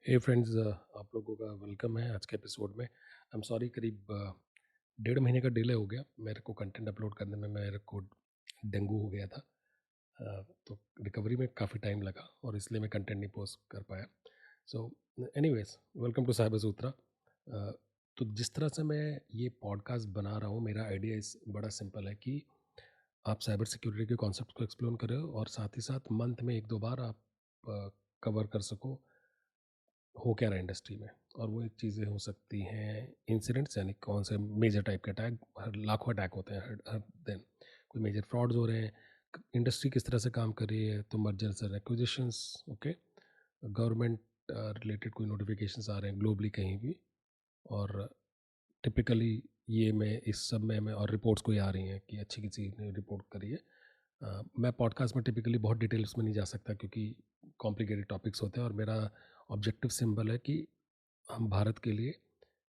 हे friends, आप लोगों का वेलकम है आज के एपिसोड में। आई एम सॉरी, करीब 1.5 महीने का डिले हो गया मेरे को कंटेंट अपलोड करने में। मेरे को डेंगू हो गया था, तो रिकवरी में काफ़ी टाइम लगा और इसलिए मैं कंटेंट नहीं पोस्ट कर पाया। So anyways, welcome to Cyber Sutra. तो जिस तरह से मैं ये पॉडकास्ट बना रहा हूँ, मेरा आइडिया इस बड़ा सिंपल है कि आप साइबर सिक्योरिटी के कॉन्सेप्ट को एक्सप्लोर करें और साथ ही साथ मंथ में 1-2 बार आप कवर कर सको हो क्या रहा है इंडस्ट्री में। और वो एक चीज़ें हो सकती हैं इंसिडेंट्स, यानी कौन से मेजर टाइप के अटैक, हर लाखों अटैक होते हैं हर हर दिन। कोई मेजर फ्रॉड्स हो रहे हैं, इंडस्ट्री किस तरह से काम कर रही है, तो mergers and acquisitions, okay, government related कोई नोटिफिकेशंस आ रहे हैं ग्लोबली कहीं भी। और टिपिकली ये मैं इस सब में मैं और रिपोर्ट्स कोई आ रही हैं कि अच्छी किसी ने रिपोर्ट करी है। मैं पॉडकास्ट में टिपिकली बहुत डिटेल्स में नहीं जा सकता क्योंकि कॉम्प्लिकेटेड टॉपिक्स होते हैं, और मेरा ऑब्जेक्टिव सिंबल है कि हम भारत के लिए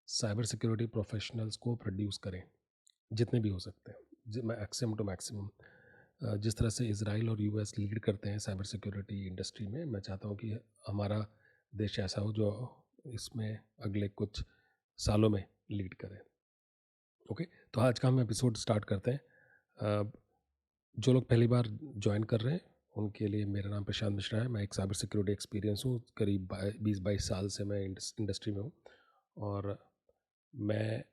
साइबर सिक्योरिटी प्रोफेशनल्स को प्रोड्यूस करें जितने भी हो सकते हैं, मैक्सिमम टू मैक्सिमम। जिस तरह से इसराइल और यूएस लीड करते हैं साइबर सिक्योरिटी इंडस्ट्री में, मैं चाहता हूँ कि हमारा देश ऐसा हो जो इसमें अगले कुछ सालों में लीड करे। ओके, तो आज का हम एपिसोड स्टार्ट करते हैं। जो लोग पहली बार ज्वाइन कर रहे हैं उनके लिए, मेरा नाम प्रशांत मिश्रा है। मैं एक साइबर सिक्योरिटी एक्सपीरियंस हूँ, करीब 20-22 साल से मैं इंडस्ट्री में हूँ। और मैं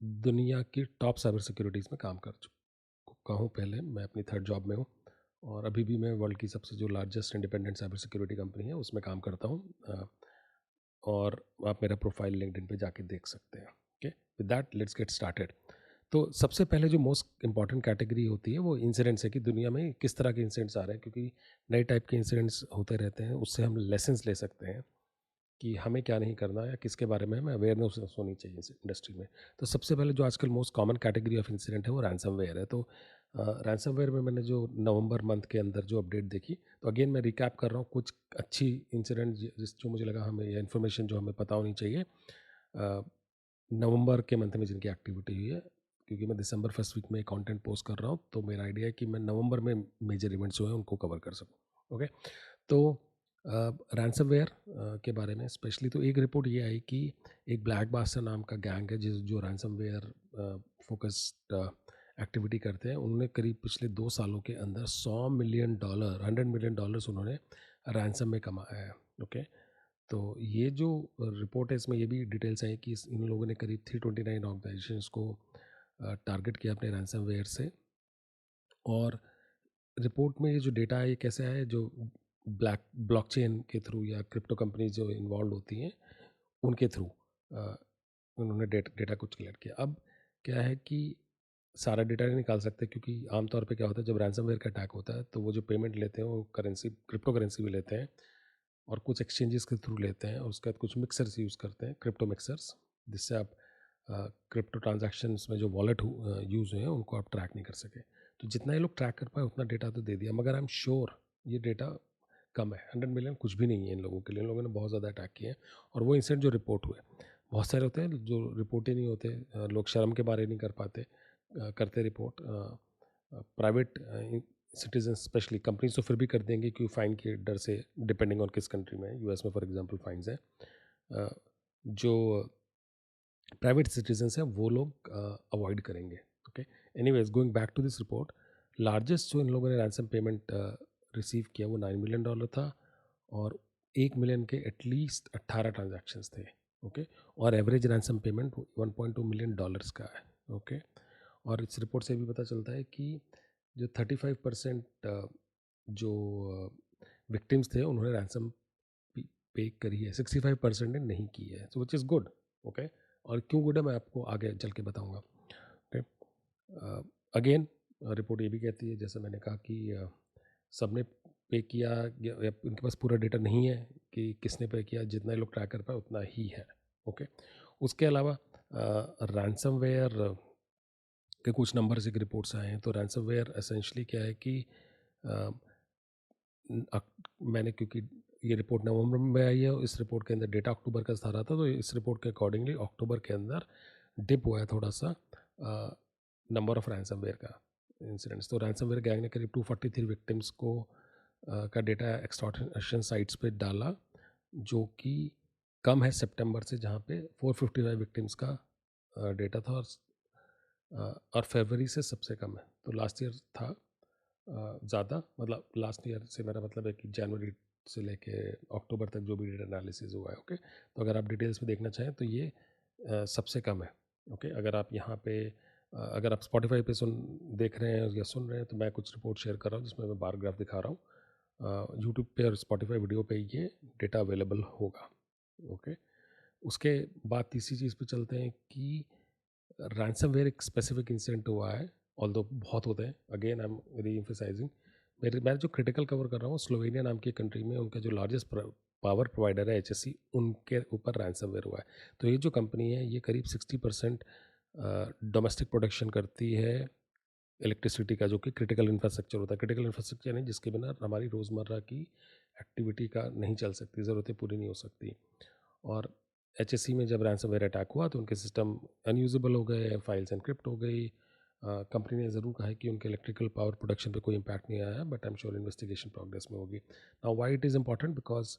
दुनिया की टॉप साइबर सिक्योरिटीज़ में काम कर चुका हूँ। पहले मैं अपनी थर्ड जॉब में हूँ और अभी भी मैं वर्ल्ड की सबसे जो largest independent cyber security company है उसमें काम करता हूँ। और आप मेरा प्रोफाइल लिंक्डइन पे जाके देख सकते हैं। Okay, with that let's get started. तो सबसे पहले जो मोस्ट इंपॉर्टेंट कैटेगरी होती है वो इंसिडेंट्स है कि दुनिया में किस तरह के इंसिडेंट्स आ रहे हैं, क्योंकि नए टाइप के इंसिडेंट्स होते रहते हैं। उससे हम लेसन्स ले सकते हैं कि हमें क्या नहीं करना या किसके बारे में हमें अवेयरनेस होनी चाहिए इस इंडस्ट्री में। तो सबसे पहले जो आजकल most common category of incident है वो रैंसमवेयर है। तो रैंसमवेयर में मैंने जो नवंबर मंथ के अंदर जो अपडेट देखी, तो अगेन मैं रिकैप कर रहा हूँ कुछ अच्छी इंसिडेंट जिस जो मुझे लगा हमें, या इन्फॉर्मेशन जो हमें पता होनी चाहिए नवंबर के मंथ में जिनकी एक्टिविटी हुई है। क्योंकि मैं दिसंबर फर्स्ट वीक में कंटेंट पोस्ट कर रहा हूँ, तो मेरा आइडिया है कि मैं नवंबर में मेजर इवेंट्स जो हैं उनको कवर कर सकूँ। ओके, तो रैंसमवेयर के बारे में स्पेशली तो एक रिपोर्ट ये आई कि एक ब्लैक बास्टर नाम का गैंग है जो रैंसमवेयर फोकस्ड एक्टिविटी करते हैं। उन्होंने करीब पिछले 2 सालों के अंदर $100 मिलियन, $100 मिलियन उन्होंने रैंसम में कमाया है। ओके, तो ये जो रिपोर्ट है इसमें ये भी डिटेल्स हैं कि इन लोगों ने करीब 329 ऑर्गेनाइजेशंस को टारगेट किया अपने रैंसमवेयर से। और रिपोर्ट में ये जो डेटा है ये कैसे आया है, जो ब्लॉकचेन के थ्रू या क्रिप्टो कंपनीज जो इन्वॉल्व होती हैं उनके थ्रू उन्होंने डेटा कुछ कलेक्ट किया। अब क्या है कि सारा डेटा नहीं निकाल सकते, क्योंकि आमतौर पे क्या होता है जब रैंसमवेयर का अटैक होता है तो वो जो पेमेंट लेते हैं वो करेंसी, क्रिप्टो करेंसी भी लेते हैं और कुछ एक्सचेंजेस के थ्रू लेते हैं, और उसके बाद कुछ मिक्सर्स यूज़ करते हैं, क्रिप्टो मिक्सर्स, जिससे आप क्रिप्टो ट्रांजैक्शंस में जो वॉलेट यूज़ हुए हैं उनको आप ट्रैक नहीं कर सके। तो जितना ये लोग ट्रैक कर पाए उतना डेटा तो दे दिया, मगर आई एम श्योर ये डेटा कम है। 100 मिलियन कुछ भी नहीं है इन लोगों के लिए। इन लोगों ने बहुत ज़्यादा अटैक किए हैं। और वो इंसिडेंट जो रिपोर्ट हुए, बहुत सारे होते हैं जो रिपोर्ट ही नहीं होते। लोग शर्म के बारे नहीं कर पाते, करते report. Private citizen specially, companies तो फिर भी कर देंगे क्योंकि फ़ाइन के डर से, डिपेंडिंग ऑन किस कंट्री में। यूएस में फॉर एग्जांपल फाइन्स है। जो प्राइवेट सिटीजन्स हैं वो लोग अवॉइड करेंगे। Okay, anyways, going back to this report, largest जो इन लोगों ने रैंसम पेमेंट रिसीव किया वो $9 मिलियन था, और 1 मिलियन के एटलीस्ट 18 ट्रांजैक्शंस थे। ओके, और एवरेज रैंसम पेमेंट $1.2 मिलियन का है। ओके, और इस रिपोर्ट से भी पता चलता है कि जो 35% जो विक्टिम्स थे उन्होंने रैंसम पे करी है, 65% ने नहीं की है, सो विच इज़ गुड। ओके, और क्यों गुड है मैं आपको आगे चल के बताऊँगा। ओके, अगेन रिपोर्ट ये भी कहती है, जैसे मैंने कहा, कि सबने पे किया या उनके पास पूरा डेटा नहीं है कि किसने पे किया। जितना ये लोग ट्रैक कर पाए उतना ही है। ओके, उसके अलावा रैंसमवेयर के कुछ नंबर्स एक रिपोर्ट्स आए हैं। तो रैंसमवेयर एसेंशली क्या है कि अ, मैंने, क्योंकि ये रिपोर्ट नवंबर में आई है, इस रिपोर्ट के अंदर डेटा अक्टूबर का सारा था, तो इस रिपोर्ट के अकॉर्डिंगली अक्टूबर के अंदर डिप हुआ है थोड़ा सा नंबर ऑफ रैंसमवेयर का इंसिडेंट्स। तो रैंसमवेयर गैंग ने करीब 243 विक्टिम्स को का डेटा एक्सटॉर्शन साइट्स पे डाला, जो कि कम है सितंबर से, जहाँ पे 455 विक्टिम्स का डेटा था, और फरवरी से सबसे कम है। तो लास्ट ईयर था ज़्यादा, मतलब लास्ट ईयर से मेरा मतलब है कि जनवरी से लेके अक्टूबर तक जो भी डेटा एनालिसिस हुआ है। ओके, तो अगर आप डिटेल्स में देखना चाहें तो ये सबसे कम है। ओके, अगर आप यहाँ पे अगर आप स्पॉटिफाई पे देख रहे हैं या सुन रहे हैं, तो मैं कुछ रिपोर्ट शेयर कर रहा हूँ जिसमें मैं बार ग्राफ दिखा रहा हूँ। यूट्यूब पे और स्पॉटिफाई वीडियो पे ये डेटा अवेलेबल होगा। ओके, उसके बाद तीसरी चीज़ पे चलते हैं कि रैंसमवेयर एक स्पेसिफिक इंसिडेंट हुआ है, ऑल्दो बहुत होते हैं। अगेन आई एम री एम्फसाइजिंग, मैं जो क्रिटिकल कवर कर रहा हूँ, स्लोवेनिया नाम की कंट्री में उनका जो लार्जेस्ट पावर प्रोवाइडर है एचएससी, उनके ऊपर रैंसमवेयर हुआ है। तो ये जो कंपनी है ये करीब 60% डोमेस्टिक प्रोडक्शन करती है इलेक्ट्रिसिटी का, जो कि क्रिटिकल इंफ्रास्ट्रक्चर होता है। क्रिटिकल इंफ्रास्ट्रक्चर नहीं जिसके बिना हमारी रोज़मर्रा की एक्टिविटी का नहीं चल सकती, ज़रूरतें पूरी नहीं हो सकती। और एचएससी में जब रैंसमवेयर अटैक हुआ तो उनके सिस्टम अनयूजेबल हो गए, फाइल्स एनक्रिप्ट हो गई। कंपनी ने ज़रूर कहा है कि उनके इलेक्ट्रिकल पावर प्रोडक्शन पे कोई इम्पैक्ट नहीं आया, but I am sure investigation progress में होगी। Now why it is important, because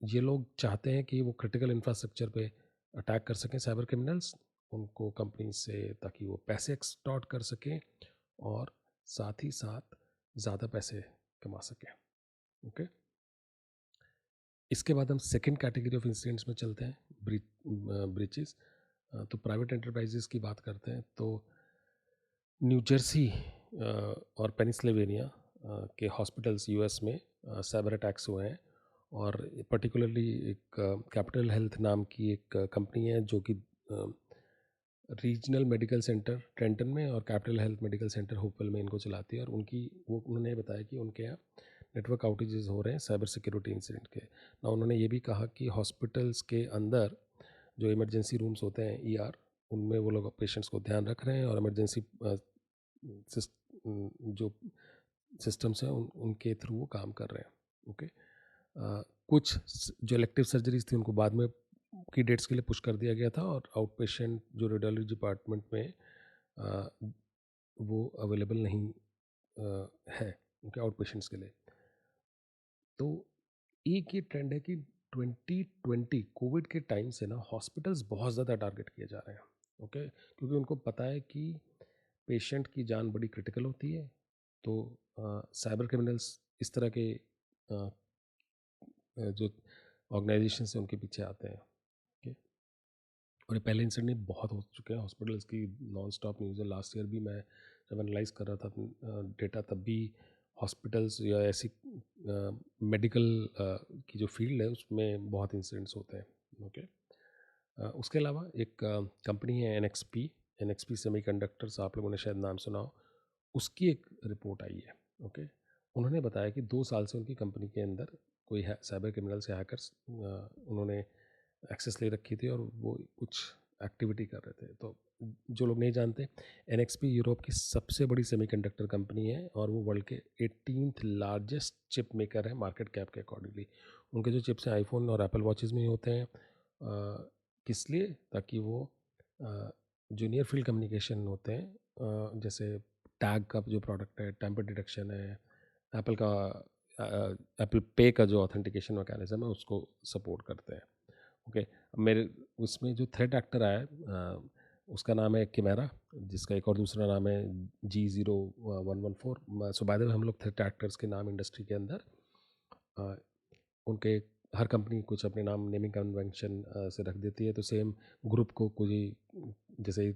ये लोग चाहते हैं कि वो क्रिटिकल इंफ्रास्ट्रक्चर पे अटैक कर सकें, साइबर क्रिमिनल्स उनको कंपनी से, ताकि वो पैसे एक्सटॉर्ट कर सकें और साथ ही साथ ज़्यादा पैसे कमा सकें। ओके, इसके बाद हम सेकेंड कैटेगरी ऑफ इंसिडेंट्स में चलते हैं, ब्रीचेस। तो प्राइवेट एंटरप्राइजेस की बात करते हैं तो न्यू जर्सी और पेनिसिल्वेनिया के हॉस्पिटल्स यूएस में साइबर अटैक्स हुए हैं। और पर्टिकुलरली एक कैपिटल हेल्थ नाम की एक कंपनी है जो कि रीजनल मेडिकल सेंटर ट्रेंटन में और कैपिटल हेल्थ मेडिकल सेंटर होपल में इनको चलाती है। और उन्होंने बताया कि उनके यहाँ नेटवर्क आउटेजेस हो रहे हैं साइबर सिक्योरिटी इंसिडेंट के। ना उन्होंने ये भी कहा कि हॉस्पिटल्स के अंदर जो इमरजेंसी रूम्स होते हैं ईआर, उनमें वो लोग पेशेंट्स को ध्यान रख रहे हैं, और इमरजेंसी जो सिस्टम्स हैं उनके थ्रू वो काम कर रहे हैं। ओके, कुछ जो इलेक्टिव सर्जरीज थी उनको बाद में की डेट्स के लिए पुश कर दिया गया था, और आउट पेशेंट जो रेडियोलॉजी डिपार्टमेंट में वो अवेलेबल नहीं है उनके आउट पेशेंट्स के लिए। तो एक ये ट्रेंड है कि 2020 कोविड के टाइम से ना हॉस्पिटल्स बहुत ज़्यादा टारगेट किए जा रहे हैं। ओके, क्योंकि उनको पता है कि पेशेंट की जान बड़ी क्रिटिकल होती है। तो साइबर क्रिमिनल्स इस तरह के जो ऑर्गेनाइजेशन से उनके पीछे आते हैं। ओके, और ये पहले इंसिडेंट बहुत हो चुके हैं हॉस्पिटल्स की, नॉन स्टॉप न्यूज़ है। लास्ट ईयर भी मैं जब एनालाइज कर रहा था डेटा, तब भी हॉस्पिटल्स या ऐसी मेडिकल की जो फील्ड है उसमें बहुत इंसिडेंट्स होते हैं। ओके, उसके अलावा एक कंपनी है एनएक्सपी सेमीकंडक्टर्स, आप लोगों ने शायद नाम सुना हो। उसकी एक रिपोर्ट आई है। ओके, उन्होंने बताया कि 2 साल से उनकी कंपनी के अंदर कोई साइबर क्रिमिनल से हैकर्स उन्होंने एक्सेस ले रखी थी और वो कुछ एक्टिविटी कर रहे थे। तो जो लोग नहीं जानते, एनएक्सपी यूरोप की सबसे बड़ी सेमीकंडक्टर कंपनी है, और वो वर्ल्ड के 18th लार्जेस्ट चिप मेकर है मार्केट कैप के अकॉर्डिंगली। उनके जो चिप्स हैं आईफोन और एप्पल वॉचेज़ में ही होते हैं। किस लिए? ताकि वो जो नियर फील्ड कम्युनिकेशन होते हैं, जैसे टैग का जो प्रोडक्ट है, टेम्पर डिटेक्शन है, एप्पल का एप्पल पे का जो ऑथेंटिकेशन मैकेनिज्म है उसको सपोर्ट करते हैं। ओके, मेरे उसमें जो थ्रेट एक्टर आया है उसका नाम है किमेरा, जिसका एक और दूसरा नाम है G0114। So by the way हम लोग थ्रेट एक्टर्स के नाम इंडस्ट्री के अंदर उनके हर कंपनी कुछ अपने नाम नेमिंग कन्वेंशन से रख देती है। तो सेम ग्रुप को कोई, जैसे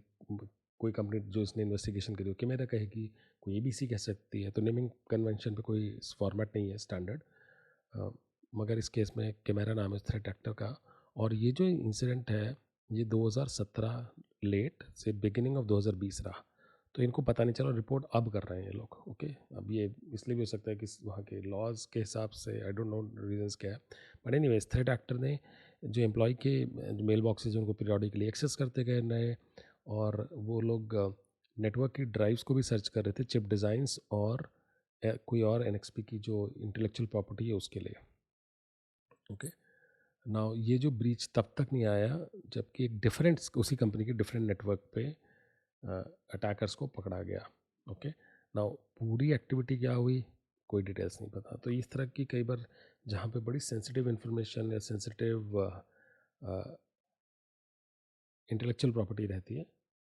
कोई कंपनी जो इसने इन्वेस्टिगेशन करी हो किमेरा कहेगी, कोई एबीसी कह सकती है। तो नेमिंग कन्वेंशन पे कोई फॉर्मेट नहीं है स्टैंडर्ड, मगर इस केस में कैमेरा नाम है थ्रेट एक्टर का। और ये जो इंसिडेंट है ये 2017 लेट से बिगिनिंग ऑफ 2020 रहा। तो इनको पता नहीं चला, रिपोर्ट अब कर रहे हैं ये लोग। ओके, अब ये इसलिए भी हो सकता है कि वहाँ के लॉज के हिसाब से, आई डोंट नो रीजंस क्या है, बट एनीवेज थ्रेट एक्टर ने जो एम्प्लॉय के मेल बॉक्सेज उनको पीरियडिकली एक्सेस करते गए नए, और वो लोग नेटवर्क की ड्राइव्स को भी सर्च कर रहे थे, चिप डिज़ाइंस और कोई और एनएक्सपी की जो इंटेलेक्चुअल प्रॉपर्टी है उसके लिए। ओके, नाउ ये जो ब्रीच तब तक नहीं आया जबकि एक डिफरेंट, उसी कंपनी के डिफरेंट नेटवर्क पे अटैकर्स को पकड़ा गया। ओके, नाउ पूरी एक्टिविटी क्या हुई, कोई डिटेल्स नहीं पता। तो इस तरह की कई बार जहाँ पे बड़ी सेंसिटिव इन्फॉर्मेशन या सेंसिटिव इंटेलेक्चुअल प्रॉपर्टी रहती है,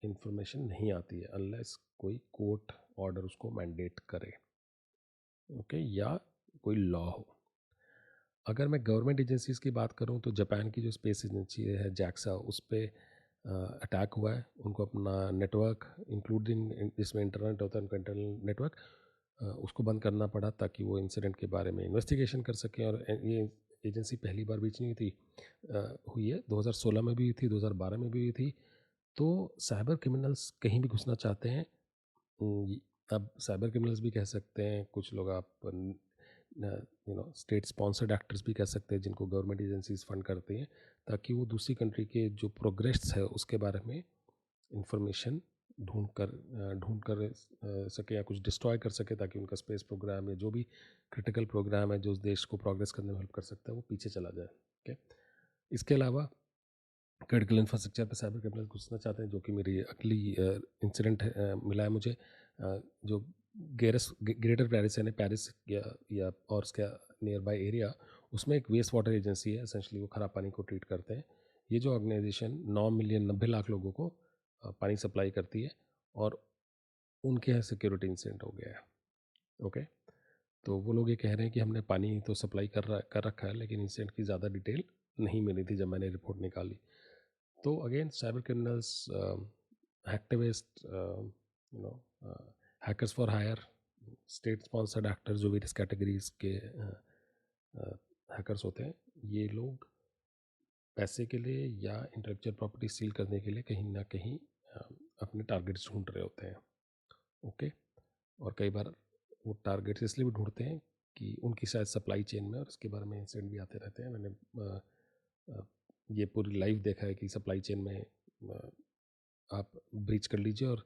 इन्फॉर्मेशन नहीं आती है अनलेस कोई कोर्ट ऑर्डर उसको मैंडेट करे, ओके, या कोई लॉ हो। अगर मैं गवर्नमेंट एजेंसीज़ की बात करूं तो जापान की जो स्पेस एजेंसी है जैक्सा, उस पर अटैक हुआ है। उनको अपना नेटवर्क इंक्लूडिंग जिसमें इंटरनेट होता है, उनका इंटरनल नेटवर्क, उसको बंद करना पड़ा ताकि वो इंसिडेंट के बारे में इन्वेस्टिगेशन कर सकें। और ये एजेंसी पहली बार बीच नहीं हुई थी, हुई है 2016 में भी हुई थी, 2012 में भी हुई थी। तो साइबर क्रिमिनल्स कहीं भी घुसना चाहते हैं। अब साइबर क्रिमिनल्स भी कह सकते हैं कुछ लोग, आप स्टेट स्पॉन्सर्ड एक्टर्स भी कह सकते हैं जिनको गवर्नमेंट एजेंसीज फंड करती हैं, ताकि वो दूसरी कंट्री के जो प्रोग्रेस है उसके बारे में इंफॉर्मेशन ढूंढ कर सके या कुछ डिस्ट्रॉय कर सके, ताकि उनका स्पेस प्रोग्राम या जो भी क्रिटिकल प्रोग्राम है जो उस देश को प्रोग्रेस करने में हेल्प कर सकता है वो पीछे चला जाए। ओके, इसके अलावा क्रिटिकल इंफ्रास्ट्रक्चर पर साइबर क्रिमिनल घुसना चाहते हैं, जो कि मेरी अगली इंसिडेंट मिला है मुझे। जो ग्रेटर पेरिस यानी पेरिस या और उसके नियर बाय एरिया, उसमें एक वेस्ट वाटर एजेंसी है। एसेंशली वो ख़राब पानी को ट्रीट करते हैं। ये जो ऑर्गेनाइजेशन 9 मिलियन 90 लाख लोगों को पानी सप्लाई करती है, और उनके यहाँ सिक्योरिटी इंसिडेंट हो गया है। ओके, तो वो लोग ये कह रहे हैं कि हमने पानी तो सप्लाई कर रखा है, लेकिन इंसिडेंट की ज़्यादा डिटेल नहीं मिली थी जब मैंने रिपोर्ट निकाली। तो again cyber criminals, hacktivist, hackers for hire, state sponsored actors, जो वेरियस कैटेगरीज के हैकर्स होते हैं, ये लोग पैसे के लिए या इंटेलेक्चुअल प्रॉपर्टी सील करने के लिए कहीं ना कहीं अपने टारगेट्स ढूंढ रहे होते हैं। ओके, और कई बार वो टारगेट्स इसलिए भी ढूंढते हैं कि उनकी शायद सप्लाई चेन में, और इसके बारे में इंसिडेंट भी आते रहते हैं। मैंने ये पूरी लाइफ देखा है कि सप्लाई चेन में आप ब्रीच कर लीजिए और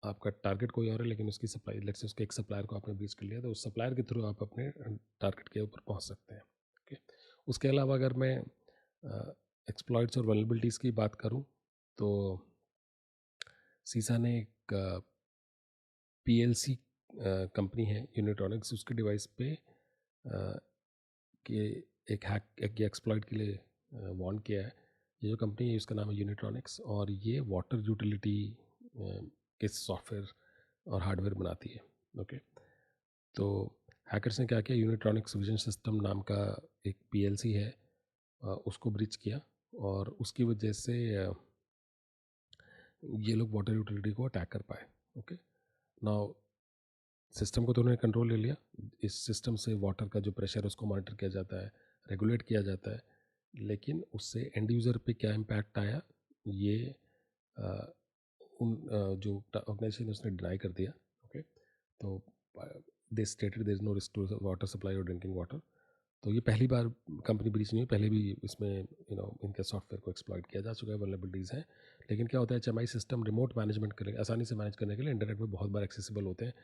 आपका टारगेट कोई और है, लेकिन उसकी सप्लाई, लेट्स से उसके एक सप्लायर को आपने ब्रीच कर लिया, तो उस सप्लायर के थ्रू आप अपने टारगेट के ऊपर पहुंच सकते हैं। ओके, उसके अलावा अगर मैं एक्सप्लॉइट्स और वल्नरेबिलिटीज़ की बात करूं तो सीसा ने एक पीएलसी कंपनी है यूनिट्रॉनिक्स, उसके डिवाइस पे कि एक एक्सप्लॉइट के लिए वार्न किया है। ये जो कंपनी है उसका नाम है यूनिट्रॉनिक्स, और ये वाटर यूटिलिटी के सॉफ्टवेयर और हार्डवेयर बनाती है। ओके, तो हैकर्स ने क्या किया, यूनिट्रॉनिक्स विजन सिस्टम नाम का एक पीएलसी है, उसको ब्रीच किया, और उसकी वजह से ये लोग वाटर यूटिलिटी को अटैक कर पाए। ओके, नाउ सिस्टम को तो उन्होंने कंट्रोल ले लिया। इस सिस्टम से वाटर का जो प्रेशर है उसको मॉनिटर किया जाता है, रेगुलेट किया जाता है, लेकिन उससे एंड यूज़र पे क्या इम्पैक्ट आया, ये जो ऑर्गेनाइजेशन है उसने डिनाई कर दिया। ओके, तो they stated there is no risk to water supply और ड्रिंकिंग वाटर। तो ये पहली बार कंपनी ब्रीच नहीं हुई, पहले भी इसमें इनके सॉफ्टवेयर को एक्सप्लॉइट किया जा चुका है, वल्नरेबिलिटीज़ हैं। लेकिन क्या होता है, एचएमआई सिस्टम रिमोट मैनेजमेंट के लिए, आसानी से मैनेज करने के लिए इंटरनेट में बहुत बार एक्सेसिबल होते हैं,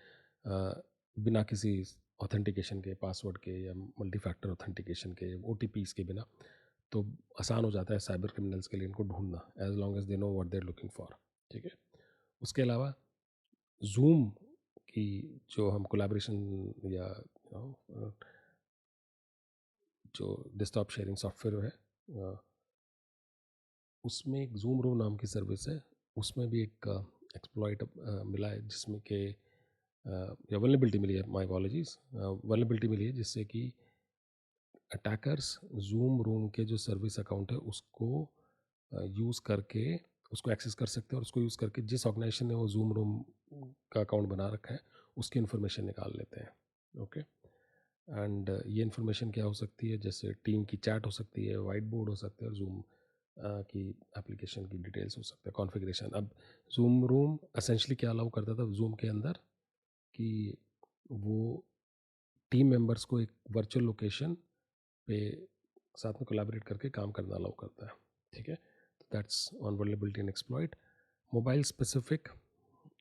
बिना किसी ऑथेंटिकेशन के, पासवर्ड के या मल्टी फैक्टर ऑथेंटिकेशन के, ओटीपीज़ के बिना। तो आसान हो जाता है साइबर क्रिमिनल्स के लिए इनको ढूंढना, as long as they know what they are looking for. ठीक है, उसके अलावा जूम की जो हम कोलैबोरेशन या जो डेस्कटॉप शेयरिंग सॉफ्टवेयर है, उसमें एक जूम रूम नाम की सर्विस है, उसमें भी एक एक्सप्लॉइट मिला है, जिसमें कि या वल्नरेबिलिटी मिली है, माय अपॉलॉजीज, वल्नरेबिलिटी मिली है जिससे कि अटैकर्स जूम रूम के जो सर्विस अकाउंट है उसको यूज़ करके उसको एक्सेस कर सकते हैं, और उसको यूज़ करके जिस ऑर्गेनाइजेशन ने वो जूम रूम का अकाउंट बना रखा है उसकी इन्फॉर्मेशन निकाल लेते हैं। ओके, एंड ये इन्फॉर्मेशन क्या हो सकती है, जैसे टीम की चैट हो सकती है, वाइट बोर्ड हो सकता है, और जूम की एप्लीकेशन की डिटेल्स हो सकता है, कॉन्फ़िगरेशन। अब जूम रूम असेंशली क्या अलाउ करता था जूम के अंदर, कि वो टीम मेंबर्स को एक वर्चुअल लोकेशन पे साथ में कोलैबोरेट करके काम करना अलाउ करता है। ठीक है, तो that's on vulnerability and exploit. Mobile specific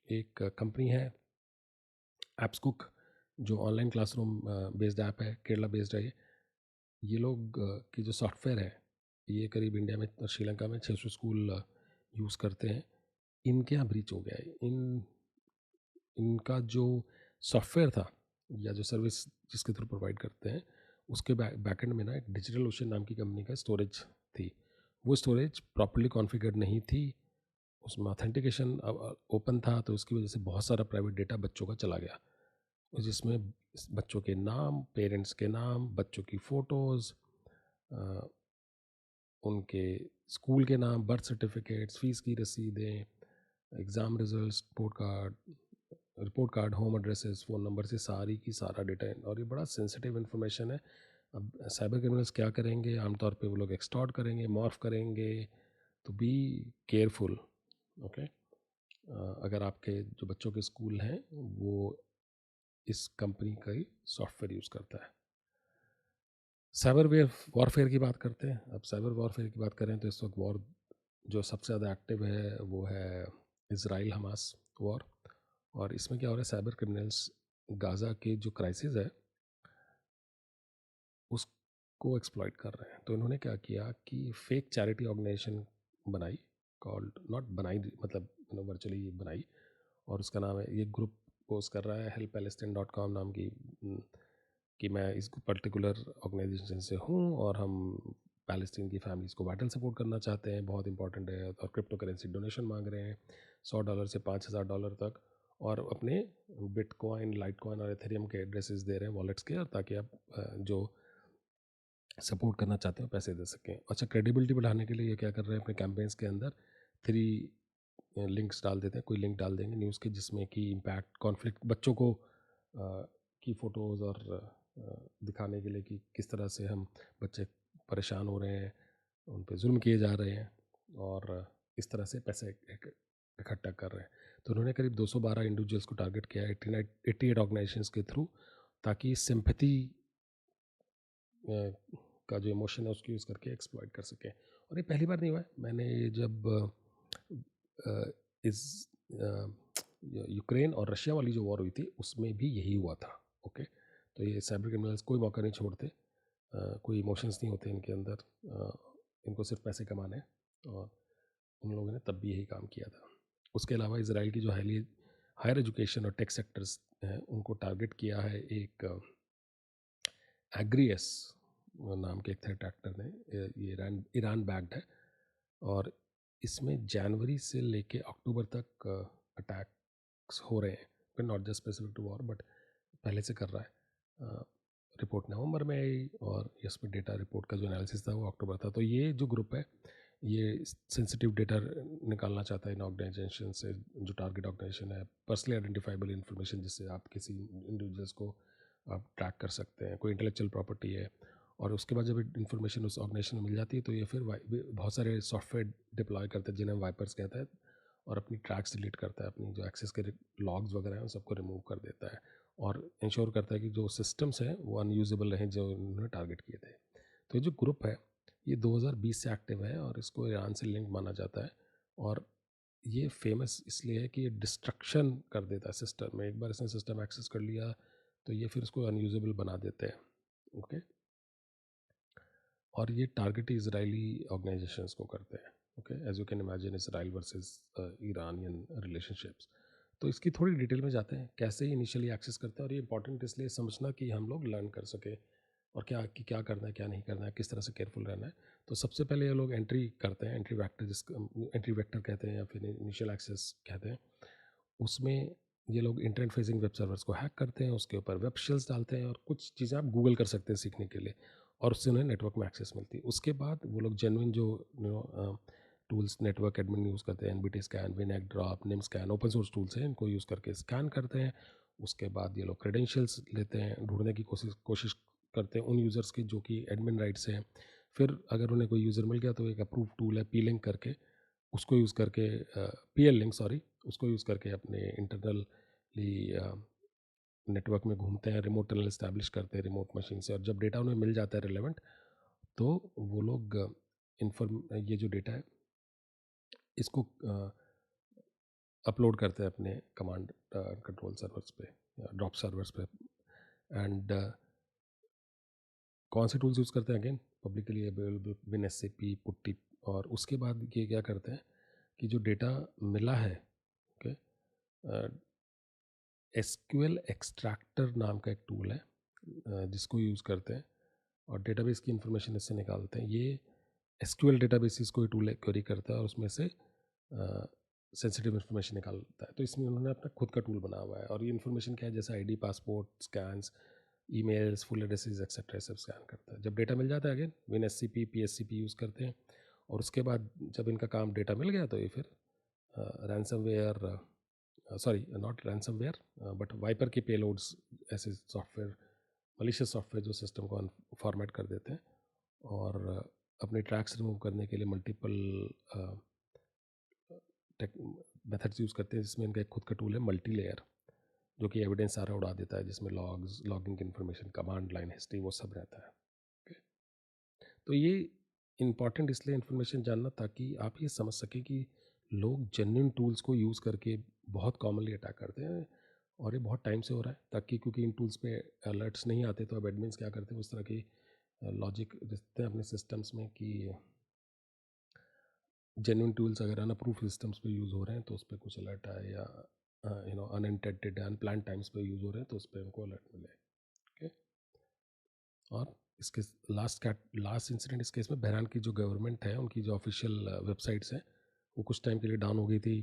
एक कंपनी है एप्स कुक, जो ऑनलाइन क्लासरूम बेस्ड ऐप है, केरला बेस्ड है ये लोग की जो सॉफ्टवेयर है, ये करीब इंडिया में और श्रीलंका में 600 स्कूल यूज़ करते हैं। इनके यहाँ ब्रीच हो गया है। इनका जो सॉफ्टवेयर था या जो सर्विस जिसके थ्रू प्रोवाइड करते हैं उसके बैकएंड में ना एक डिजिटल ओशन नाम की कंपनी का स्टोरेज थी। वो स्टोरेज प्रॉपर्ली कॉन्फ़िगर्ड नहीं थी, उसमें ऑथेंटिकेशन ओपन था, तो उसकी वजह से बहुत सारा प्राइवेट डेटा बच्चों का चला गया, जिसमें बच्चों के नाम, पेरेंट्स के नाम, बच्चों की फ़ोटोज़, उनके स्कूल के नाम, बर्थ सर्टिफिकेट्स, फ़ीस की रसीदें, exam results, report card, home addresses, phone number से सारी की सारा डेटा। और ये बड़ा सेंसिटिव इन्फॉर्मेशन है। अब साइबर क्रिमिनल्स क्या करेंगे, आमतौर पे वो लोग एक्सटॉर्ट करेंगे, मॉर्फ करेंगे, तो बी केयरफुल। ओके, अगर आपके जो बच्चों के स्कूल हैं वो इस कंपनी का ही सॉफ्टवेयर यूज़ करता है। साइबर वॉरफेयर की बात करते हैं। अब साइबर वॉरफेयर की बात करें तो इस वक्त वॉर जो सबसे ज़्यादा एक्टिव है वो है इसराइल हमास वॉर। और इसमें क्या हो रहा है, साइबर क्रिमिनल्स गाज़ा के जो क्राइसिस है उसको एक्सप्लॉइट कर रहे हैं। तो इन्होंने क्या किया कि फेक चैरिटी ऑर्गेनाइजेशन बनाई, कॉल्ड नॉट बनाई मतलब वर्चुअली बनाई, और उसका नाम है, ये ग्रुप पोस्ट कर रहा है helppalestine.com नाम की, कि मैं इस पर्टिकुलर ऑर्गेनाइजेशन से हूँ और हम पैलेस्टीन की फैमिलीज़ को वाइटल सपोर्ट करना चाहते हैं, बहुत इंपॉर्टेंट है, और क्रिप्टो करेंसी डोनेशन मांग रहे हैं $100 से $5000 तक, और अपने बिटकॉइन, लाइटकॉइन और एथेरियम के एड्रेसेस दे रहे हैं वॉलेट्स के, और ताकि आप जो सपोर्ट करना चाहते हो पैसे दे सकें। अच्छा, क्रेडिबिलिटी बढ़ाने के लिए ये क्या कर रहे हैं, अपने कैंपेन्स के अंदर 3 लिंक्स डाल देते हैं, कोई लिंक डाल देंगे न्यूज़ के जिसमें कि इम्पैक्ट, कॉन्फ्लिक्ट, बच्चों को की फ़ोटोज़ और दिखाने के लिए कि किस तरह से हम बच्चे परेशान हो रहे हैं, उन पे जुल्म किए जा रहे हैं, और इस तरह से पैसे इकट्ठा कर रहे हैं। तो उन्होंने करीब 212 इंडिविजुअल्स को टारगेट किया है 88 ऑर्गेनाइजेशंस के थ्रू, ताकि सिंपैथी का जो इमोशन है उसको यूज़ करके एक्सप्लॉइट कर सकें। और ये पहली बार नहीं हुआ है। मैंने जब इस यूक्रेन और रशिया वाली जो वॉर हुई थी उसमें भी यही हुआ था। ओके, तो ये साइबर क्रिमिनल्स कोई मौका नहीं छोड़ते, कोई इमोशंस नहीं होते इनके अंदर, इनको सिर्फ पैसे कमाने हैं, और उन लोगों ने तब भी यही काम किया था। उसके अलावा इसराइल की जो हायर एजुकेशन और टेक सेक्टर्स हैं उनको टारगेट किया है एक एग्रीएस नाम के एक थ्रेट एक्टर ने। ये ईरान बैक्ड है, और इसमें जनवरी से लेके अक्टूबर तक अटैक्स हो रहे हैं, not just specific to war, but पहले से कर रहा है। रिपोर्ट नवंबर में आई, और इसमें डेटा रिपोर्ट का जो एनालिसिस था वो अक्टूबर था। तो ये जो ग्रुप है ये सेंसिटिव डेटा निकालना चाहता है इन ऑर्गेनाइजेशन से, जो टारगेट ऑर्गेनाइजेशन है, पर्सनली आइडेंटिफाइबल इन्फॉर्मेशन जिससे आप किसी इंडिविजुअल्स को आप ट्रैक कर सकते हैं, कोई इंटेलेक्चुअल प्रॉपर्टी है, और उसके बाद जब इन्फॉर्मेशन उस ऑर्गेनाइजेशन में मिल जाती है तो ये फिर बहुत सारे सॉफ्टवेयर डिप्लॉय करते हैं जिन्हें वाइपर्स कहता है, और अपनी ट्रैक्स डिलीट करता है, अपनी जो एक्सेस के लॉग्स वगैरह हैं उन सबको रिमूव कर देता है, और इंश्योर करता है कि जो सिस्टम्स हैं वो अनयूजेबल रहें जो उन्होंने टारगेट किए थे। तो ये जो ग्रुप है ये 2020 से एक्टिव है, और इसको ईरान से लिंक माना जाता है, और ये फेमस इसलिए है कि ये डिस्ट्रक्शन कर देता है सिस्टम में। एक बार इसने सिस्टम एक्सेस कर लिया तो ये फिर उसको अनयूजेबल बना देते हैं। ओके, और ये टारगेट इजरायली ऑर्गेनाइजेशंस को करते हैं। Okay, as you can imagine Israel versus Iranian relationships. तो इसकी थोड़ी डिटेल में जाते हैं, कैसे इनिशियली एक्सेस करते हैं, और ये इंपॉर्टेंट इसलिए समझना कि हम लोग लर्न कर सके, और क्या करना है, क्या नहीं करना है, किस तरह से केयरफुल रहना है। तो सबसे पहले ये लोग एंट्री करते हैं, एंट्री वेक्टर, जिसको एंट्री वेक्टर कहते हैं या फिर इनिशियल एक्सेस कहते हैं। उसमें ये लोग इंटरनेट फेसिंग वेब सर्वर्स को हैक करते हैं, उसके ऊपर वेब शेल्स डालते हैं, और कुछ चीज़ें आप गूगल कर सकते हैं सीखने के लिए, और उससे उन्हें नेटवर्क में एक्सेस मिलती है। उसके बाद वो लोग जेन्युइन जो टूल्स नेटवर्क एडमिन यूज़ करते हैं, एनबीटी स्कैन, विनएक ड्रॉप, निम स्कैन, ओपन सोर्स टूल्स हैं, इनको यूज़ करके स्कैन करते हैं। उसके बाद ये लोग क्रेडेंशियल्स लेते हैं, ढूंढने की कोशिश करते हैं उन यूज़र्स की जो कि एडमिन राइट्स हैं। फिर अगर उन्हें कोई यूज़र मिल गया तो एक अप्रूव टूल है पी लिंक करके, उसको यूज़ करके पीएल लिंक सॉरी, उसको यूज़ करके अपने इंटरनली नेटवर्क में घूमते हैं, रिमोट टनल इस्टेब्लिश करते हैं रिमोट मशीन से, और जब डेटा उन्हें मिल जाता है रिलेवेंट तो वो लोग ये जो डेटा है इसको अपलोड करते हैं अपने कमांड कंट्रोल सर्वर्स पे या ड्रॉप सर्वर्स पे। एंड कौन से टूल्स यूज़ करते हैं, again publicly available win SAP, putty. और उसके बाद ये क्या करते हैं कि जो डेटा मिला है, ओके, एसक्यूएल एक्सट्रैक्टर नाम का एक टूल है जिसको यूज़ करते हैं और डेटाबेस की इन्फॉर्मेशन इससे निकालते हैं। ये एसक्यूएल डेटाबेसिस को टूल क्वेरी करता है और उसमें से सेंसिटिव इन्फॉर्मेशन निकालता है। तो इसमें उन्होंने अपना खुद का टूल बना हुआ है और ये इन्फॉर्मेशन क्या है, जैसे ID, passport, scans, emails, full addresses etcetera सब स्कैन करता है। जब डेटा मिल जाता है अगेन विन एससीपी पीएससीपी यूज़ करते हैं और उसके बाद जब इनका काम डेटा मिल गया तो ये फिर ransomware, sorry not ransomware but wiper की पेलोड्स, ऐसे सॉफ्टवेयर, मलिशियस सॉफ्टवेयर जो सिस्टम को फॉर्मेट कर देते हैं और अपने ट्रैक्स रिमूव करने के लिए मल्टीपल मेथड्स यूज़ करते हैं, जिसमें इनका एक खुद का टूल है मल्टी लेयर, जो कि एविडेंस सारा उड़ा देता है, जिसमें logs, logging information, command line history, वो सब रहता है। okay? तो ये इम्पॉर्टेंट इसलिए इन्फॉर्मेशन जानना ताकि आप ये समझ सकें कि लोग जेन्युइन टूल्स को यूज़ करके बहुत कॉमनली अटैक करते हैं और ये बहुत टाइम से हो रहा है, ताकि क्योंकि इन टूल्स पे अलर्ट्स नहीं आते तो अब एडमिन्स क्या करते हैं, उस तरह की लॉजिक रखते हैं अपने सिस्टम्स में कि जेन्युइन टूल्स अगर अनअप्रूव सिस्टम्स पे यूज़ हो रहे हैं तो उस पर कुछ अलर्ट आए, या अनइंटेंडेड अनप्लान टाइम्स पे यूज़ हो रहे हैं तो उस पर उनको अलर्ट मिले। ओके, और इसके लास्ट इंसिडेंट इस केस में बहरान की जो गवर्नमेंट है उनकी जो ऑफिशियल वेबसाइट्स हैं वो कुछ टाइम के लिए डाउन हो गई थी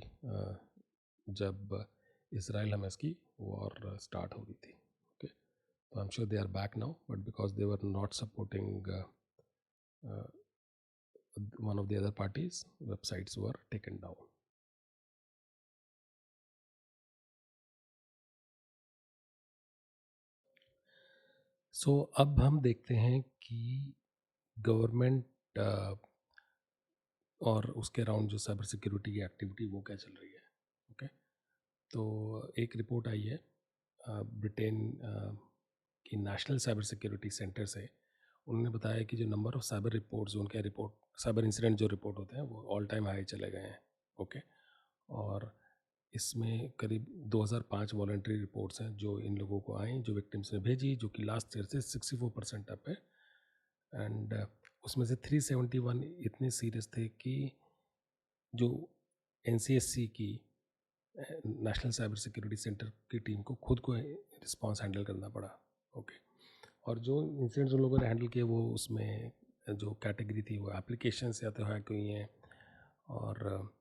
जब इसराइल हमास की वॉर स्टार्ट हो गई थी। ओके, तो I am sure they are back now, but because they were not supporting one of the other parties, websites were taken down. So अब हम देखते हैं कि गवर्नमेंट और उसके अराउंड जो साइबर सिक्योरिटी की एक्टिविटी वो क्या चल रही है। ओके, तो एक रिपोर्ट आई है ब्रिटेन की नेशनल साइबर सिक्योरिटी सेंटर से। उन्होंने बताया कि जो नंबर ऑफ साइबर रिपोर्ट्स, उनके रिपोर्ट साइबर इंसिडेंट जो रिपोर्ट होते हैं वो ऑल टाइम हाई चले गए हैं। ओके, और इसमें करीब 2005 वॉलंटरी रिपोर्ट्स हैं जो इन लोगों को आई, जो विक्टिम्स ने भेजी, जो कि लास्ट ईयर से 64% अप है। एंड उसमें से 371 इतने सीरियस थे कि जो NCSC की नेशनल साइबर सिक्योरिटी सेंटर की टीम को खुद को रिस्पॉन्स हैंडल करना पड़ा। ओके, और जो इंसिडेंट्स उन लोगों ने हैंडल किए वो उसमें जो कैटेगरी थी वो एप्लीकेशंस या तो हैक हुई हैं, और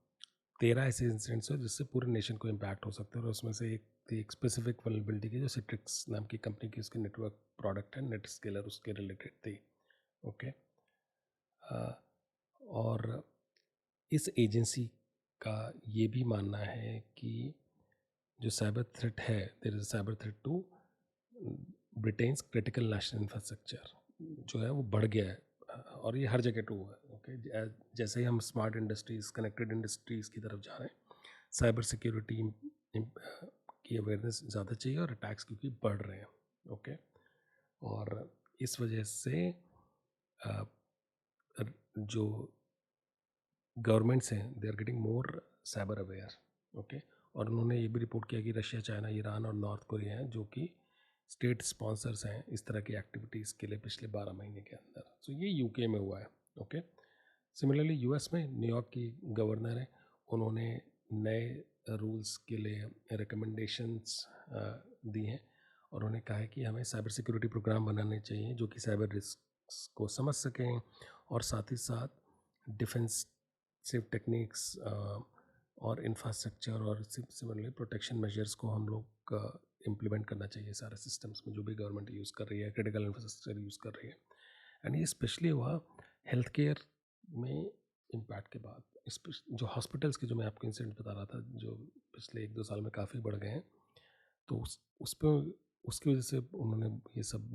13 ऐसे इंसिडेंट्स हैं जिससे पूरे नेशन को इम्पैक्ट हो सकता है। और उसमें से एक थी एक स्पेसिफिक वल्नरेबिलिटी की जो सिट्रिक्स नाम की कंपनी की उसकी नेटवर्क प्रोडक्ट है नेट स्केलर, उसके रिलेटेड थी। ओके, और इस एजेंसी का ये भी मानना है कि जो साइबर थ्रेट है, there is cyber threat to Britain's critical national infrastructure जो है वो बढ़ गया है, और ये हर जगह टू है। ओके, जैसे ही हम स्मार्ट इंडस्ट्रीज, कनेक्टेड इंडस्ट्रीज़ की तरफ जा रहे हैं, साइबर सिक्योरिटी की अवेयरनेस ज़्यादा चाहिए और अटैक्स क्योंकि बढ़ रहे हैं। ओके, और इस वजह से जो गवर्नमेंट्स हैं they are getting more cyber aware. Okay, और उन्होंने ये भी रिपोर्ट किया कि रशिया, चाइना, ईरान और नॉर्थ कोरिया हैं जो कि स्टेट स्पॉन्सर्स हैं इस तरह की एक्टिविटीज़ के लिए पिछले 12 महीने के अंदर। सो ये यूके में हुआ है। ओके, सिमिलरली यूएस में न्यूयॉर्क की गवर्नर है, उन्होंने नए रूल्स के लिए रिकमेंडेशंस दी हैं और उन्होंने कहा है कि हमें साइबर सिक्योरिटी प्रोग्राम बनाने चाहिए जो कि साइबर रिस्क को समझ सकें और साथ ही साथ डिफेंसिव टेक्निक्स और इंफ्रास्ट्रक्चर और सिमिलरली प्रोटेक्शन मेजर्स को हम लोग इम्प्लीमेंट करना चाहिए सारे सिस्टम्स में जो भी गवर्नमेंट यूज़ कर रही है, क्रिटिकल इंफ्रास्ट्रक्चर यूज़ कर रही है। एंड ये स्पेशली हुआ हेल्थ केयर में इम्पैक्ट के बाद। जो हॉस्पिटल्स के जो मैं आपको इंसिडेंट बता रहा था जो पिछले 1-2 साल में काफ़ी बढ़ गए हैं, तो उस पर उसकी वजह से उन्होंने ये सब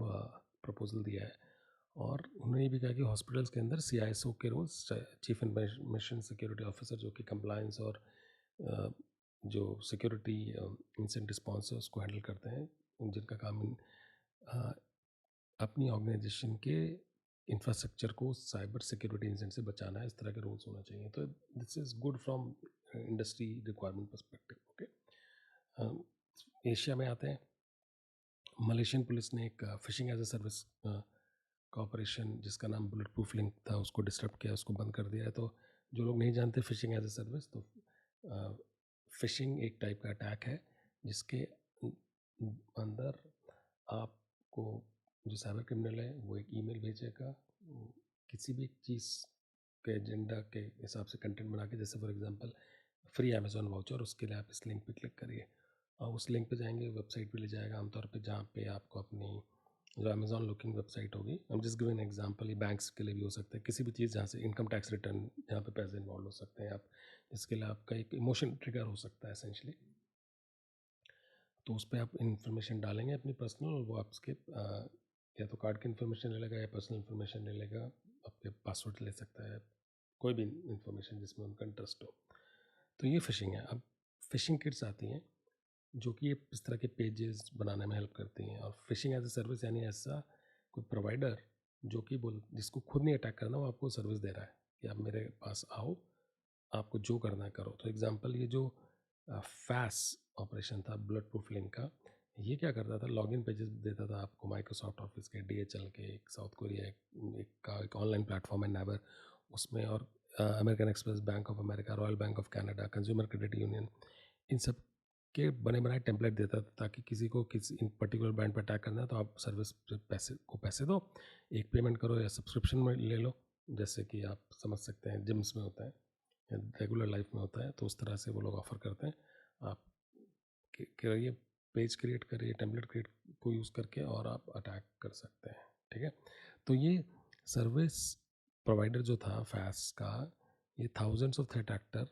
प्रपोजल दिया है। और उन्होंने ये भी कहा कि हॉस्पिटल्स के अंदर CISO के roles, chief information security officer, जो कि कंप्लायंस और जो सिक्योरिटी इंसिडेंट रिस्पॉन्स है उसको हैंडल करते हैं, जिनका काम अपनी ऑर्गेनाइजेशन के इंफ्रास्ट्रक्चर को साइबर सिक्योरिटी इंसिडेंट से बचाना है, इस तरह के रोल्स होना चाहिए। तो this is good from industry requirement perspective. Okay, Asia में आते हैं। मलेशियन पुलिस ने एक फिशिंग एज ए सर्विस का ऑपरेशन जिसका नाम बुलेट प्रूफ लिंक था उसको डिस्टर्ब किया, उसको बंद कर दिया है। तो जो लोग नहीं जानते फिशिंग एज ए सर्विस, तो फिशिंग एक टाइप का अटैक है जिसके अंदर आपको जो साइबर क्रिमिनल है वो एक ईमेल भेजेगा किसी भी चीज़ के एजेंडा के हिसाब से कंटेंट बना के, जैसे for example free Amazon voucher, उसके लिए आप इस लिंक पे क्लिक करिए और उस लिंक पे जाएंगे, वेबसाइट पे ले जाएगा आमतौर पे, जहाँ पे आपको अपनी जो अमेजोन लुकिंग वेबसाइट होगी, हम जस्ट गिविंग एग्जांपल, ये बैंक्स के लिए भी हो सकता है, किसी भी चीज़ जहाँ से इनकम टैक्स रिटर्न, जहाँ पे पैसे इन्वॉल्व हो सकते हैं, आप इसके लिए आपका एक इमोशन ट्रिगर हो सकता है एसेंशली। तो उस पर आप इन्फॉर्मेशन डालेंगे अपनी पर्सनल, और वो आपके या तो कार्ड की इन्फॉर्मेशन ले लेगा या पर्सनल इन्फॉर्मेशन ले लेगा, आपके पासवर्ड ले सकता है, कोई भी इन्फॉर्मेशन जिसमें उनका इंटरेस्ट हो। तो ये फिशिंग है। अब फिशिंग किट्स आती हैं जो कि इस तरह के पेजेस बनाने में हेल्प करती हैं, और फिशिंग एज ए सर्विस यानी ऐसा कोई प्रोवाइडर जो कि जिसको खुद नहीं अटैक करना, वो आपको सर्विस दे रहा है कि आप मेरे पास आओ, आपको जो करना है करो। तो एग्जांपल, ये जो फैस ऑपरेशन था ब्लड प्रूफ लिंक का, ये क्या करता था, लॉगिन पेजेस देता था आपको माइक्रोसॉफ्ट ऑफिस के, डीएचएल के, एक साउथ कोरिया एक ऑनलाइन प्लेटफॉर्म है नेवर, उसमें, और American Express, Bank of America, Royal Bank of Canada, consumer credit union, इन सब के बने बनाए टेम्पलेट देता था, ताकि किसी को किसी इन पर्टिकुलर ब्रांड पर अटैक करना है तो आप सर्विस पैसे दो, एक पेमेंट करो या सब्सक्रिप्शन में ले लो, जैसे कि आप समझ सकते हैं जिम्स में होता है या रेगुलर लाइफ में होता है, तो उस तरह से वो लोग ऑफर करते हैं। आप करिए, पेज क्रिएट करिए, टेम्पलेट क्रिएट को यूज़ करके, और आप अटैक कर सकते हैं। ठीक है, तो ये सर्विस प्रोवाइडर जो था फैस का, ये थाउजेंड्स ऑफ थ्रेट एक्टर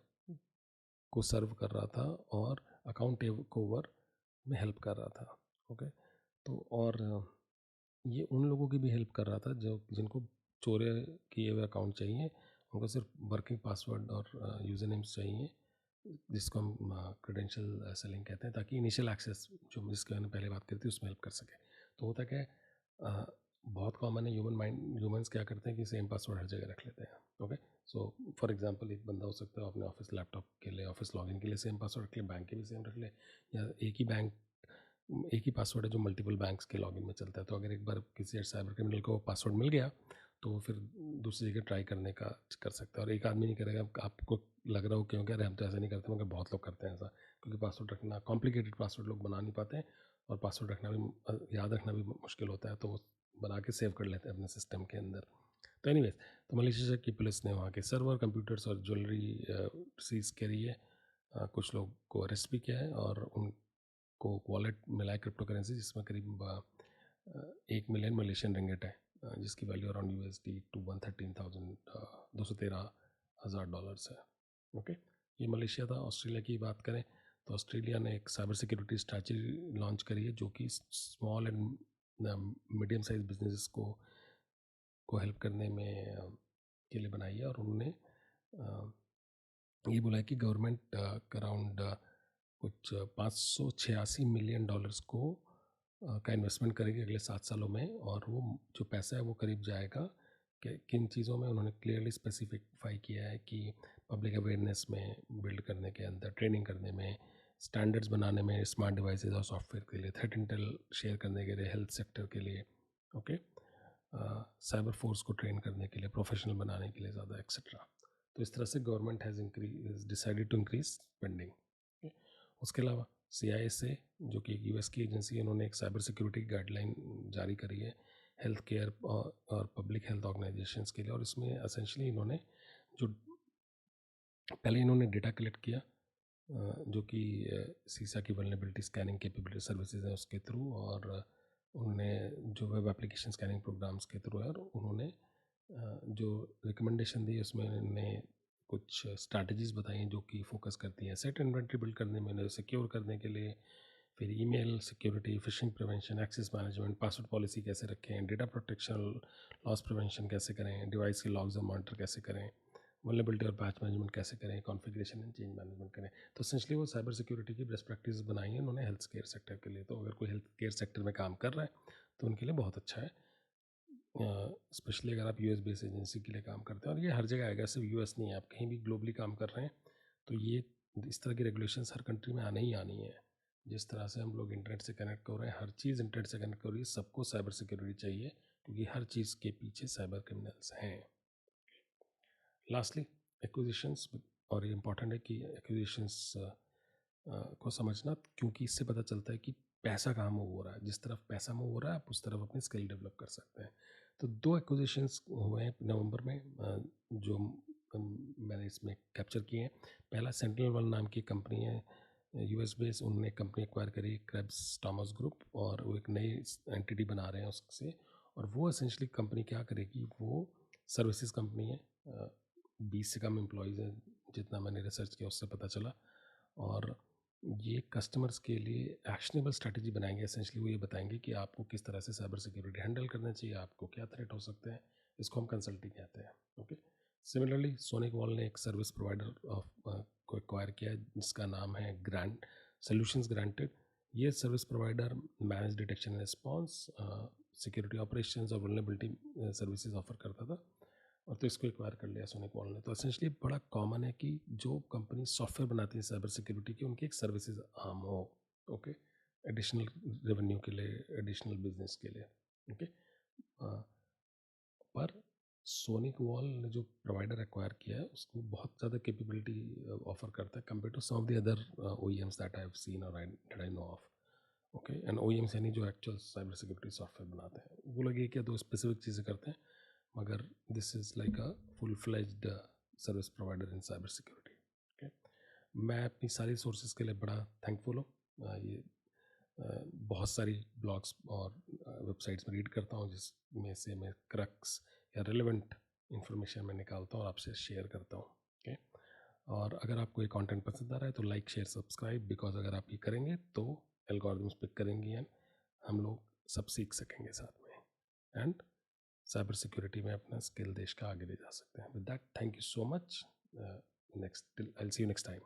को सर्व कर रहा था और अकाउंट टेक ओवर में हेल्प कर रहा था। ओके, तो और ये उन लोगों की भी हेल्प कर रहा था जो जिनको चोरी किए हुए अकाउंट चाहिए, उनको सिर्फ वर्किंग पासवर्ड और यूज़र नेम्स चाहिए, जिसको हम क्रेडेंशियल सेलिंग कहते हैं, ताकि इनिशियल एक्सेस जो जिसके मैंने पहले बात करी थी उसमें हेल्प कर सके। तो होता क्या है, बहुत कॉमन है, ह्यूमंस क्या करते हैं कि सेम पासवर्ड हर जगह रख लेते हैं। ओके, सो फॉर एग्जांपल, एक बंदा हो सकता है अपने ऑफिस लैपटॉप के लिए, ऑफिस लॉगिन के लिए सेम पासवर्ड रख ले, बैंक के भी सेम रख ले, या एक ही पासवर्ड है जो मल्टीपल बैंक्स के लॉगिन में चलता है। तो अगर एक बार किसी साइबर क्रिमिनल को पासवर्ड मिल गया तो वो फिर दूसरी जगह ट्राई करने का कर सकता है, और एक आदमी नहीं करेगा। आपको लग रहा हो क्यों कह रहे हम तो ऐसा नहीं करते, मगर बहुत लोग करते हैं ऐसा, क्योंकि पासवर्ड रखना, कॉम्प्लिकेटेड पासवर्ड लोग बना नहीं पाते हैं, और पासवर्ड रखना भी, याद रखना भी मुश्किल होता है, तो वो बना के सेव कर लेते हैं अपने सिस्टम के अंदर। तो एनीवेज, तो मलेशिया की पुलिस ने वहाँ के सर्वर, कंप्यूटर्स और ज्वेलरी सीज करी है। कुछ लोग को अरेस्ट भी किया है, और उनको वॉलेट मिला है क्रिप्टो करेंसी, जिसमें करीब 1 मिलियन मलेशियन रिंगिट है, जिसकी value around USD two 213,000 dollars है। ओके, ये मलेशिया था। ऑस्ट्रेलिया की बात करें तो ऑस्ट्रेलिया ने एक साइबर सिक्योरिटी स्ट्रैटेजी लॉन्च करी है, जो कि small and medium size business को हेल्प करने में के लिए बनाई है, और उन्होंने ये बोला है कि गवर्नमेंट अराउंड कुछ 586 मिलियन डॉलर्स का इन्वेस्टमेंट करेगी अगले 7 सालों में, और वो जो पैसा है वो करीब जाएगा कि किन चीज़ों में, उन्होंने क्लियरली स्पेसिफाई किया है कि पब्लिक अवेयरनेस में, बिल्ड करने के अंदर, ट्रेनिंग करने में, स्टैंडर्ड्स बनाने में, स्मार्ट डिवाइसेस और सॉफ्टवेयर के लिए, थ्रेट इंटेल शेयर करने के लिए, हेल्थ सेक्टर के लिए, ओके, साइबर फोर्स को ट्रेन करने के लिए, प्रोफेशनल बनाने के लिए ज़्यादा, एक्सेट्रा। तो इस तरह से government has decided to increase spending. उसके अलावा CIA से, जो कि US की एजेंसी है, उन्होंने एक साइबर सिक्योरिटी गाइडलाइन जारी करी है हेल्थ केयर और पब्लिक हेल्थ ऑर्गेनाइजेशंस के लिए, और इसमें असेंशली इन्होंने जो पहले इन्होंने डेटा कलेक्ट किया, जो कि सीसा की वल्नरेबिलिटी स्कैनिंग कैपेबिलिटी सर्विसेज है उसके थ्रू, और उन्होंने जो वेब एप्लीकेशन स्कैनिंग प्रोग्राम्स के थ्रू है, और उन्होंने जो रिकमेंडेशन दी उसमें उन्होंने कुछ स्ट्रैटेजीज बताई हैं जो कि फोकस करती हैं सेट इन्वेंट्री बिल्ड करने में, उन्हें सिक्योर करने के लिए, फिर email security, phishing prevention, access management, password policy कैसे रखें, डेटा प्रोटेक्शन, लॉस प्रिवेंशन कैसे करें, डिवाइस के लॉग्स और मॉनिटर कैसे करें, वल्नरेबिलिटी और पैच मैनेजमेंट कैसे करें, कॉन्फ़िगरेशन एंड चेंज मैनेजमेंट करें। तो एसेंशली वो साइबर सिक्योरिटी की बेस्ट प्रैक्टिस बनाई है उन्होंने हेल्थ केयर सेक्टर के लिए। तो अगर कोई हेल्थ केयर सेक्टर में काम कर रहा है तो उनके लिए बहुत अच्छा है, स्पेशली अगर आप US बेस्ड एजेंसी के लिए काम करते हैं, और ये हर जगह आएगा, सिर्फ US नहीं है, आप कहीं भी ग्लोबली काम कर रहे हैं तो ये इस तरह की रेगुलेशंस हर कंट्री में आने ही आनी है। जिस तरह से हम लोग इंटरनेट से कनेक्ट कर रहे हैं, हर चीज़ इंटरनेट से कनेक्ट कर रही है, सबको साइबर सिक्योरिटी चाहिए, क्योंकि हर चीज़ के पीछे साइबर क्रिमिनल्स हैं। लास्टली, एक्विजिशंस, और ये इंपॉर्टेंट है कि एक्विजिशंस को समझना, क्योंकि इससे पता चलता है कि पैसा कहाँ मूव हो रहा है, जिस तरफ पैसा मूव हो रहा है आप उस तरफ अपनी स्किल डेवलप कर सकते हैं। तो 2 एक्विजिशंस हुए हैं नवंबर में, जो मैंने इसमें कैप्चर किए हैं। पहला सेंट्रल वन नाम की कंपनी है, यूएस बेस्ड, उन्होंने कंपनी एक्वायर करी क्रेब्स थॉमस ग्रुप, और वो एक नई एंटिटी बना रहे हैं उससे। और वो एसेंशली कंपनी क्या करेगी, वो सर्विसेज कंपनी है, 20 से कम एम्प्लॉयज़ हैं जितना मैंने रिसर्च किया उससे पता चला। और ये कस्टमर्स के लिए एक्शनेबल स्ट्रैटेजी बनाएंगे। एसेंशली वो ये बताएंगे कि आपको किस तरह से साइबर सिक्योरिटी हैंडल करना चाहिए, आपको क्या थ्रेट हो सकते हैं। इसको हम कंसल्टिंग कहते हैं। ओके, सिमिलरली सोनिक वॉल ने एक सर्विस प्रोवाइडर ऑफ को एक्वायर किया है जिसका नाम है ग्रांट सोल्यूशंस ग्रांटेड। ये service provider manage detection and response, security operations और वल्नरेबिलिटी सर्विसेज ऑफर करता था। और तो इसको एक्वायर कर लिया सोनिक वॉल ने। तो एसेंशली बड़ा कॉमन है कि जो कंपनी सॉफ्टवेयर बनाती है साइबर सिक्योरिटी की, उनकी एक सर्विसेज आर्म हो। ओके, एडिशनल रेवेन्यू के लिए, एडिशनल बिजनेस के लिए। ओके, पर सोनिक वॉल ने जो प्रोवाइडर एक्वायर किया है उसको बहुत ज़्यादा कैपेबिलिटी ऑफर करता है compare to some of the other OEMs that I have seen और I know of. Okay, and OEMs यानी जो एक्चुअल साइबर सिक्योरिटी सॉफ्टवेयर बनाते हैं, वो लोग एक या दो स्पेसिफिक चीज़ें करते हैं, मगर this is like a full fledged service provider in cyber security. Okay, मैं अपनी सारी सोर्सेज के लिए बड़ा थैंकफुल हूँ। ये बहुत सारी ब्लॉग्स और वेबसाइट्स में रीड करता हूँ जिसमें से मैं क्रक्स या रिलेवेंट इन्फॉर्मेशन मैं निकालता हूँ और आपसे शेयर करता हूँ। ओके, और अगर आपको ये कंटेंट पसंद आ रहा है तो लाइक शेयर सब्सक्राइब, बिकॉज अगर आप ये करेंगे तो एल्गोरिथम्स पिक करेंगी एंड हम लोग सब सीख सकेंगे साथ में, एंड साइबर सिक्योरिटी में अपना स्किल देश का आगे ले जा सकते हैं। With that, thank you so much. Next, I will see you next time.